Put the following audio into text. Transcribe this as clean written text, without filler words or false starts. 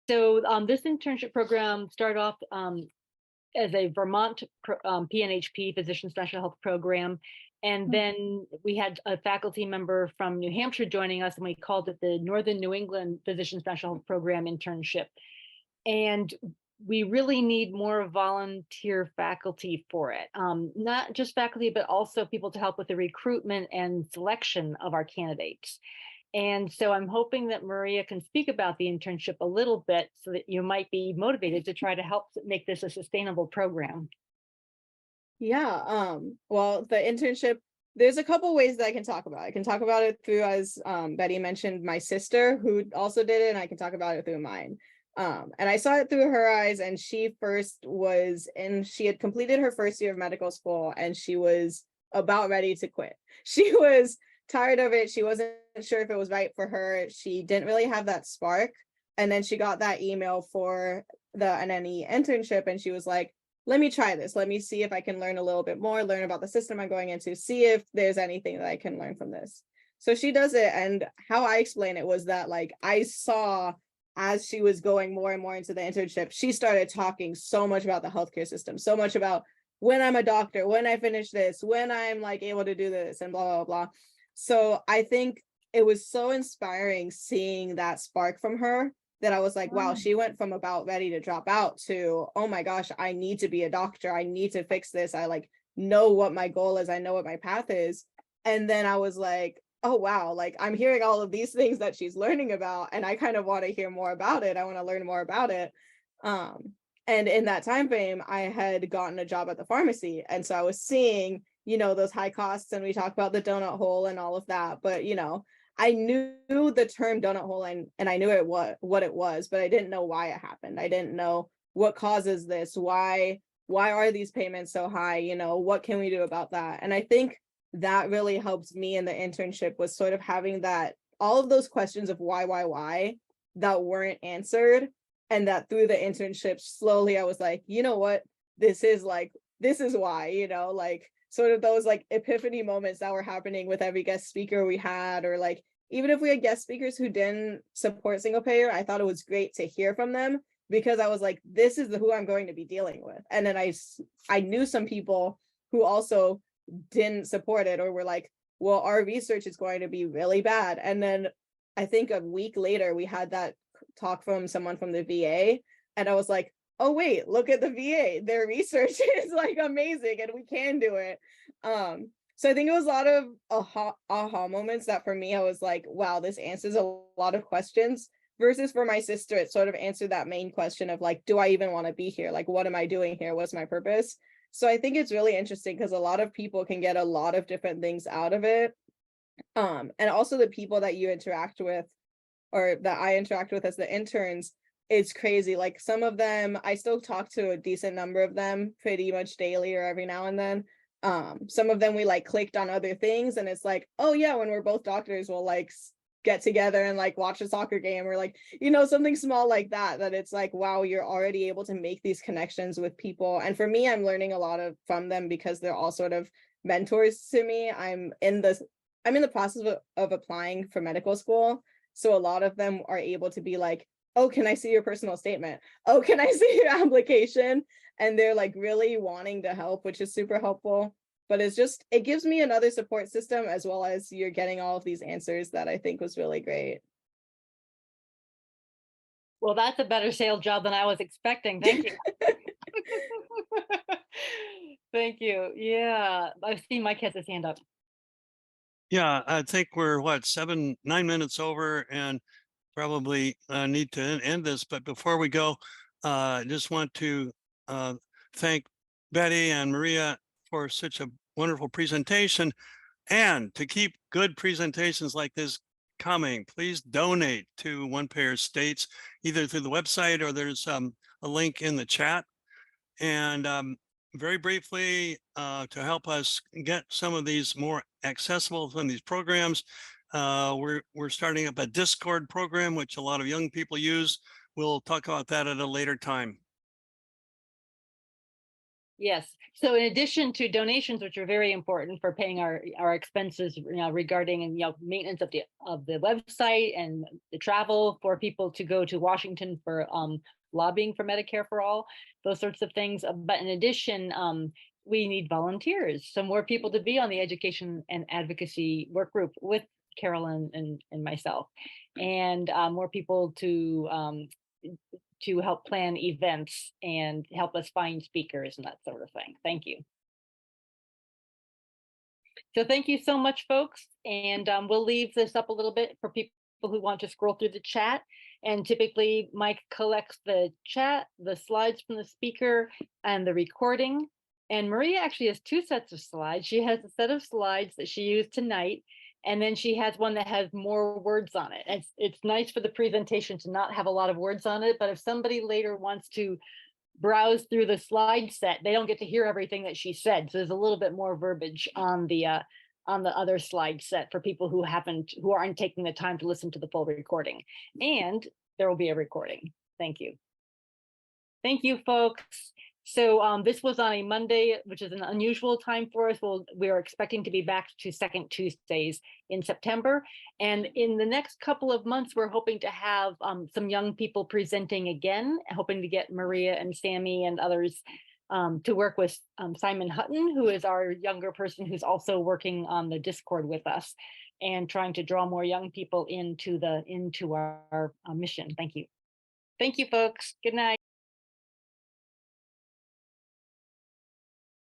So this internship program started off as a Vermont PNHP, Physician Special Health Program. And then we had a faculty member from New Hampshire joining us, and we called it the Northern New England Physician Special Health Program Internship. And we really need more volunteer faculty for it. Not just faculty, but also people to help with the recruitment and selection of our candidates. And so I'm hoping that Maria can speak about the internship a little bit so that you might be motivated to try to help make this a sustainable program. Yeah, well, the internship, there's a couple ways that I can talk about it. I can talk about it through, as Betty mentioned, my sister who also did it, and I can talk about it through mine. And I saw it through her eyes, and she had completed her first year of medical school, and she was about ready to quit. She was tired of it. She wasn't sure if it was right for her. She didn't really have that spark. And then she got that email for the NNE internship, and she was like, let me try this. Let me see if I can learn a little bit more, learn about the system I'm going into, see if there's anything that I can learn from this. So she does it. And how I explain it was that, like, I saw as she was going more and more into the internship, she started talking so much about the healthcare system, so much about when I'm a doctor, when I finish this, when I'm like able to do this, and blah, blah, blah. So I think it was so inspiring seeing that spark from her, that I was like, wow, she went from about ready to drop out to, oh my gosh, I need to be a doctor. I need to fix this. I like know what my goal is. I know what my path is. And then I was like, oh wow, like I'm hearing all of these things that she's learning about, and I kind of want to hear more about it. I want to learn more about it. And in that time frame, I had gotten a job at the pharmacy. And so I was seeing, those high costs, and we talk about the donut hole and all of that. But, I knew the term donut hole, and I knew what it was, but I didn't know why it happened. I didn't know what causes this. Why are these payments so high? What can we do about that? And I think that really helped me in the internship, was sort of having that, all of those questions of why that weren't answered. And that through the internship, slowly I was like, you know what, this is why, like sort of those like epiphany moments that were happening with every guest speaker we had, or like, even if we had guest speakers who didn't support single payer, I thought it was great to hear from them, because I was like, this is who I'm going to be dealing with. And then I knew some people who also didn't support it, or were like, well, our research is going to be really bad. And then I think a week later, we had that talk from someone from the VA, and I was like, oh wait, look at the VA, their research is like amazing, and we can do it. So I think it was a lot of aha moments that for me, I was like, wow, this answers a lot of questions, versus for my sister, it sort of answered that main question of like, do I even want to be here? Like, what am I doing here? What's my purpose? So I think it's really interesting, because a lot of people can get a lot of different things out of it. And also the people that you interact with, or that I interact with as the interns, it's crazy. Like some of them, I still talk to a decent number of them pretty much daily or every now and then. Some of them we like clicked on other things, and it's like, oh yeah, when we're both doctors, we'll like get together and like watch a soccer game, or like, something small like that, that it's like, wow, you're already able to make these connections with people. And for me, I'm learning a lot from them, because they're all sort of mentors to me. I'm in the process of applying for medical school. So a lot of them are able to be like, oh, can I see your personal statement? Oh, can I see your application? And they're like really wanting to help, which is super helpful. But it gives me another support system, as well as you're getting all of these answers, that I think was really great. Well, that's a better sales job than I was expecting. Thank you. Thank you. Yeah, I've seen Mike has his hand up. Yeah, I think we're 9 minutes over, and probably need to end this. But before we go, I just want to thank Betty and Maria for such a wonderful presentation. And to keep good presentations like this coming, please donate to One Payer States, either through the website, or there's a link in the chat. And very briefly, to help us get some of these more accessible from these programs, we're starting up a Discord program, which a lot of young people use. We'll talk about that at a later time. Yes. So in addition to donations, which are very important for paying our expenses, regarding maintenance of the website and the travel for people to go to Washington for lobbying for Medicare for all, those sorts of things. But in addition, we need volunteers, so more people to be on the education and advocacy work group with Carolyn and myself, and more people to help plan events and help us find speakers and that sort of thing. Thank you. So thank you so much, folks. And we'll leave this up a little bit for people who want to scroll through the chat. And typically Mike collects the chat, the slides from the speaker, and the recording. And Maria actually has two sets of slides. She has a set of slides that she used tonight, and then she has one that has more words on it. It's nice for the presentation to not have a lot of words on it, but if somebody later wants to browse through the slide set, they don't get to hear everything that she said. So there's a little bit more verbiage on the other slide set for people who aren't taking the time to listen to the full recording. And there will be a recording. Thank you. Thank you, folks. So this was on a Monday, which is an unusual time for us. We are expecting to be back to second Tuesdays in September. And in the next couple of months, we're hoping to have some young people presenting again, hoping to get Maria and Sammy and others to work with Simon Hutton, who is our younger person who's also working on the Discord with us and trying to draw more young people into our mission. Thank you. Thank you, folks. Good night.